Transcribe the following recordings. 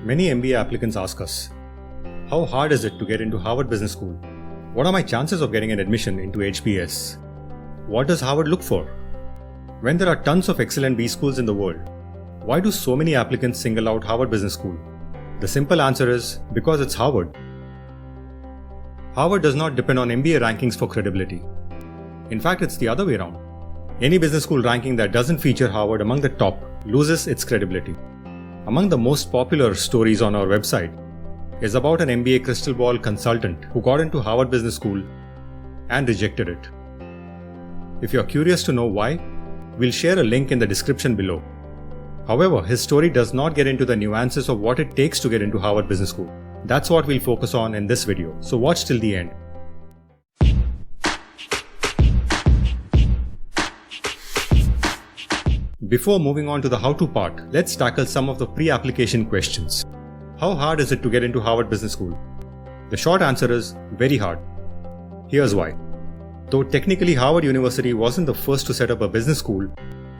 Many MBA applicants ask us, how hard is it to get into Harvard Business School? What are my chances of getting an admission into HBS? What does Harvard look for? When there are tons of excellent B schools in the world, why do so many applicants single out Harvard Business School? The simple answer is because it's Harvard. Harvard does not depend on MBA rankings for credibility. In fact, it's the other way around. Any business school ranking that doesn't feature Harvard among the top loses its credibility. Among the most popular stories on our website is about an MBA crystal ball consultant who got into Harvard Business School and rejected it. If you're curious to know why, we'll share a link in the description below. However, his story does not get into the nuances of what it takes to get into Harvard Business School. That's what we'll focus on in this video, so watch till the end. Before moving on to the how-to part, let's tackle some of the pre-application questions. How hard is it to get into Harvard Business School? The short answer is very hard. Here's why. Though technically Harvard University wasn't the first to set up a business school,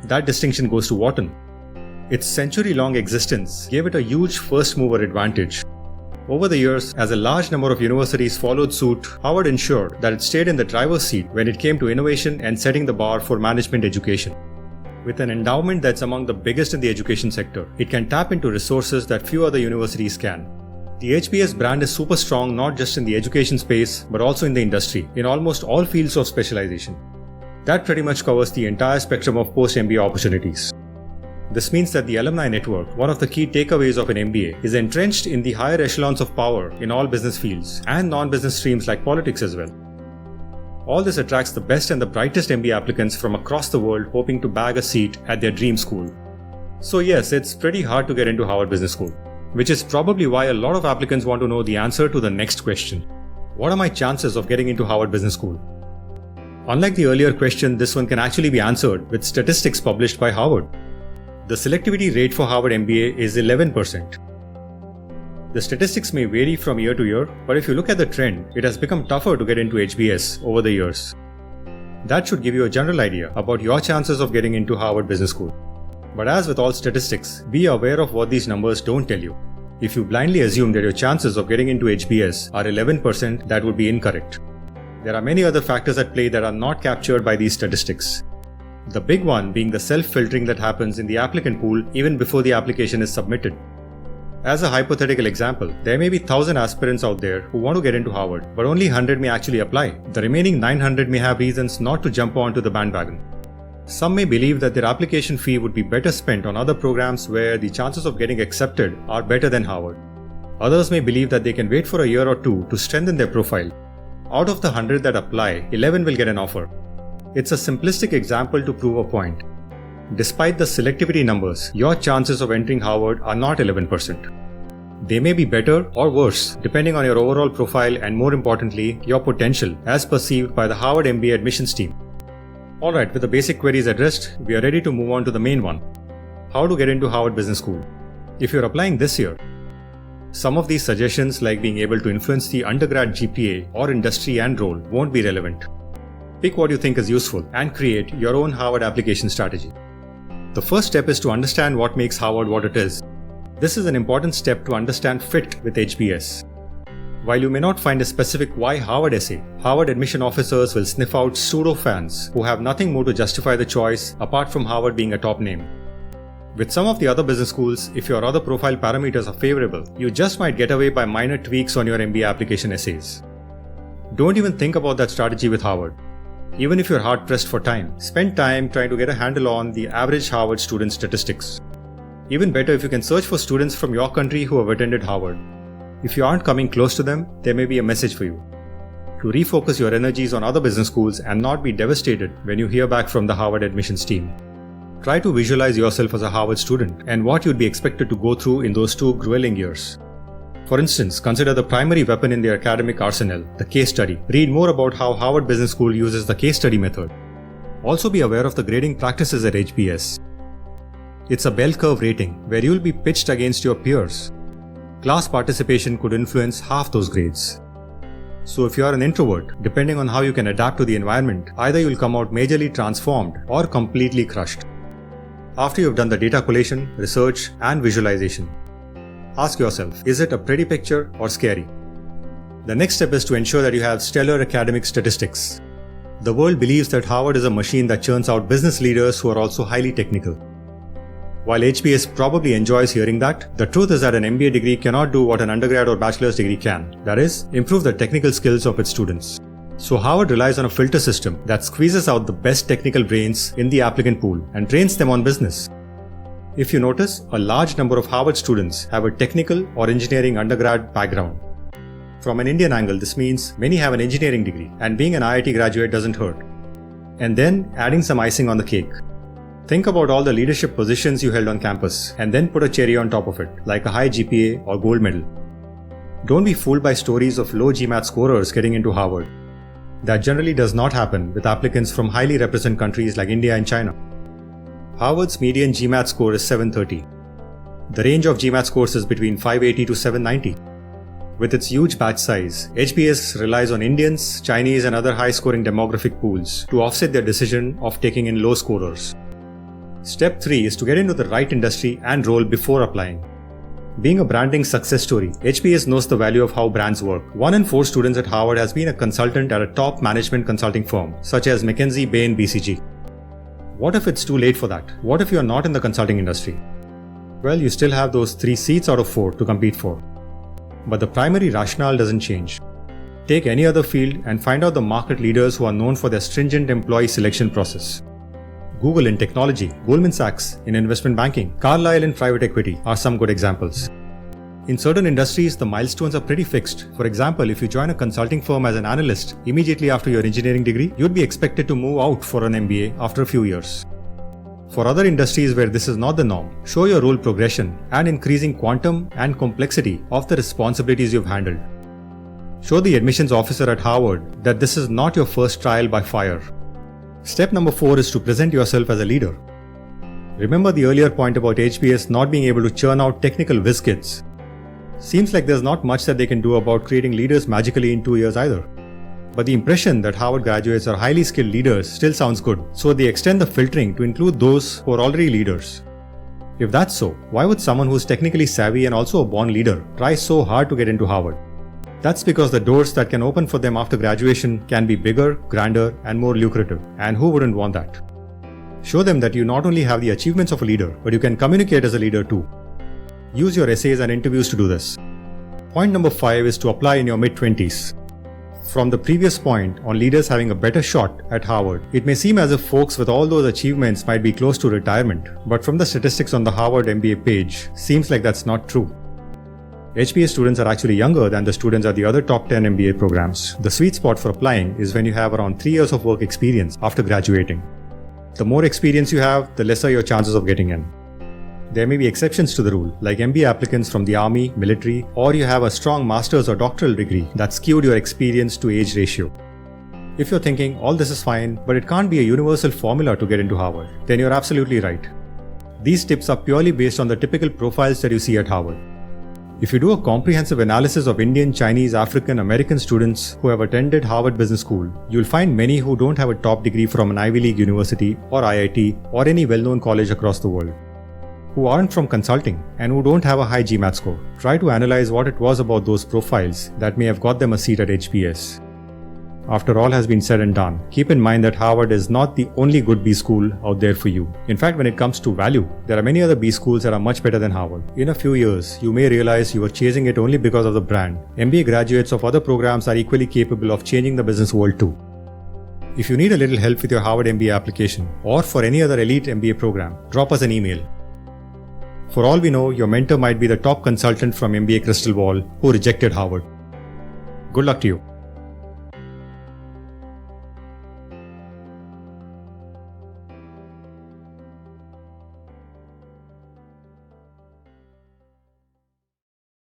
that distinction goes to Wharton. Its century-long existence gave it a huge first-mover advantage. Over the years, as a large number of universities followed suit, Harvard ensured that it stayed in the driver's seat when it came to innovation and setting the bar for management education. With an endowment that's among the biggest in the education sector, it can tap into resources that few other universities can. The HBS brand is super strong not just in the education space, but also in the industry, in almost all fields of specialization. That pretty much covers the entire spectrum of post-MBA opportunities. This means that the alumni network, one of the key takeaways of an MBA, is entrenched in the higher echelons of power in all business fields and non-business streams like politics as well. All this attracts the best and the brightest MBA applicants from across the world hoping to bag a seat at their dream school. So yes, it's pretty hard to get into Harvard Business School, which is probably why a lot of applicants want to know the answer to the next question. What are my chances of getting into Harvard Business School? Unlike the earlier question, this one can actually be answered with statistics published by Harvard. The selectivity rate for Harvard MBA is 11%. The statistics may vary from year to year, but if you look at the trend, it has become tougher to get into HBS over the years. That should give you a general idea about your chances of getting into Harvard Business School. But as with all statistics, be aware of what these numbers don't tell you. If you blindly assume that your chances of getting into HBS are 11%, that would be incorrect. There are many other factors at play that are not captured by these statistics. The big one being the self-filtering that happens in the applicant pool even before the application is submitted. As a hypothetical example, there may be 1,000 aspirants out there who want to get into Harvard, but only 100 may actually apply. The remaining 900 may have reasons not to jump onto the bandwagon. Some may believe that their application fee would be better spent on other programs where the chances of getting accepted are better than Harvard. Others may believe that they can wait for a year or two to strengthen their profile. Out of the 100 that apply, 11 will get an offer. It's a simplistic example to prove a point. Despite the selectivity numbers, your chances of entering Harvard are not 11%. They may be better or worse depending on your overall profile and, more importantly, your potential as perceived by the Harvard MBA admissions team. Alright, with the basic queries addressed, we are ready to move on to the main one. How to get into Harvard Business School? If you're applying this year, some of these suggestions like being able to influence the undergrad GPA or industry and role won't be relevant. Pick what you think is useful and create your own Harvard application strategy. The first step is to understand what makes Harvard what it is. This is an important step to understand fit with HBS. While you may not find a specific why Harvard essay, Harvard admission officers will sniff out pseudo-fans who have nothing more to justify the choice apart from Harvard being a top name. With some of the other business schools, if your other profile parameters are favorable, you just might get away by minor tweaks on your MBA application essays. Don't even think about that strategy with Harvard. Even if you're hard-pressed for time, spend time trying to get a handle on the average Harvard student statistics. Even better if you can search for students from your country who have attended Harvard. If you aren't coming close to them, there may be a message for you. To refocus your energies on other business schools and not be devastated when you hear back from the Harvard admissions team. Try to visualize yourself as a Harvard student and what you'd be expected to go through in those 2 grueling years. For instance, consider the primary weapon in their academic arsenal, the case study. Read more about how Harvard Business School uses the case study method. Also be aware of the grading practices at HBS. It's a bell curve rating where you'll be pitched against your peers. Class participation could influence half those grades. So if you are an introvert, depending on how you can adapt to the environment, either you'll come out majorly transformed or completely crushed. After you've done the data collation, research, and visualization, Ask yourself, is it a pretty picture or scary? The next step is to ensure that you have stellar academic statistics. The world believes that Harvard is a machine that churns out business leaders who are also highly technical. While HBS probably enjoys hearing that, the truth is that an MBA degree cannot do what an undergrad or bachelor's degree can. That is, improve the technical skills of its students. So Harvard relies on a filter system that squeezes out the best technical brains in the applicant pool and trains them on business. If you notice, a large number of Harvard students have a technical or engineering undergrad background. From an Indian angle, this means many have an engineering degree, and being an IIT graduate doesn't hurt. And then adding some icing on the cake. Think about all the leadership positions you held on campus, and then put a cherry on top of it, like a high GPA or gold medal. Don't be fooled by stories of low GMAT scorers getting into Harvard. That generally does not happen with applicants from highly represented countries like India and China. Harvard's median GMAT score is 730. The range of GMAT scores is between 580 to 790. With its huge batch size, HBS relies on Indians, Chinese and other high-scoring demographic pools to offset their decision of taking in low scorers. Step 3 is to get into the right industry and role before applying. Being a branding success story, HBS knows the value of how brands work. 1 in 4 students at Harvard has been a consultant at a top management consulting firm, such as McKinsey, Bain, BCG. What if it's too late for that? What if you're not in the consulting industry? Well, you still have those 3 seats out of 4 to compete for. But the primary rationale doesn't change. Take any other field and find out the market leaders who are known for their stringent employee selection process. Google in technology, Goldman Sachs in investment banking, Carlyle in private equity are some good examples. In certain industries, the milestones are pretty fixed. For example, if you join a consulting firm as an analyst immediately after your engineering degree, you'd be expected to move out for an MBA after a few years. For other industries where this is not the norm, show your role progression and increasing quantum and complexity of the responsibilities you've handled. Show the admissions officer at Harvard that this is not your first trial by fire. Step number 4 is to present yourself as a leader. Remember the earlier point about HBS not being able to churn out technical whiz kids. Seems like there's not much that they can do about creating leaders magically in 2 years either. But the impression that Harvard graduates are highly skilled leaders still sounds good, so they extend the filtering to include those who are already leaders. If that's so, why would someone who's technically savvy and also a born leader try so hard to get into Harvard? That's because the doors that can open for them after graduation can be bigger, grander, and more lucrative. And who wouldn't want that? Show them that you not only have the achievements of a leader, but you can communicate as a leader too. Use your essays and interviews to do this. Point number 5 is to apply in your mid-20s. From the previous point on leaders having a better shot at Harvard, it may seem as if folks with all those achievements might be close to retirement, but from the statistics on the Harvard MBA page, seems like that's not true. HBS students are actually younger than the students at the other top 10 MBA programs. The sweet spot for applying is when you have around 3 years of work experience after graduating. The more experience you have, the lesser your chances of getting in. There may be exceptions to the rule, like MBA applicants from the army, military, or you have a strong master's or doctoral degree that skewed your experience to age ratio. If you're thinking, all this is fine, but it can't be a universal formula to get into Harvard, then you're absolutely right. These tips are purely based on the typical profiles that you see at Harvard. If you do a comprehensive analysis of Indian, Chinese, African, American students who have attended Harvard Business School, you'll find many who don't have a top degree from an Ivy League university or IIT or any well-known college across the world, who aren't from consulting and who don't have a high GMAT score. Try to analyze what it was about those profiles that may have got them a seat at HBS. After all has been said and done, keep in mind that Harvard is not the only good B school out there for you. In fact, when it comes to value, there are many other B schools that are much better than Harvard. In a few years, you may realize you were chasing it only because of the brand. MBA graduates of other programs are equally capable of changing the business world too. If you need a little help with your Harvard MBA application or for any other elite MBA program, drop us an email. For all we know, your mentor might be the top consultant from MBA Crystal Ball who rejected Harvard. Good luck to you.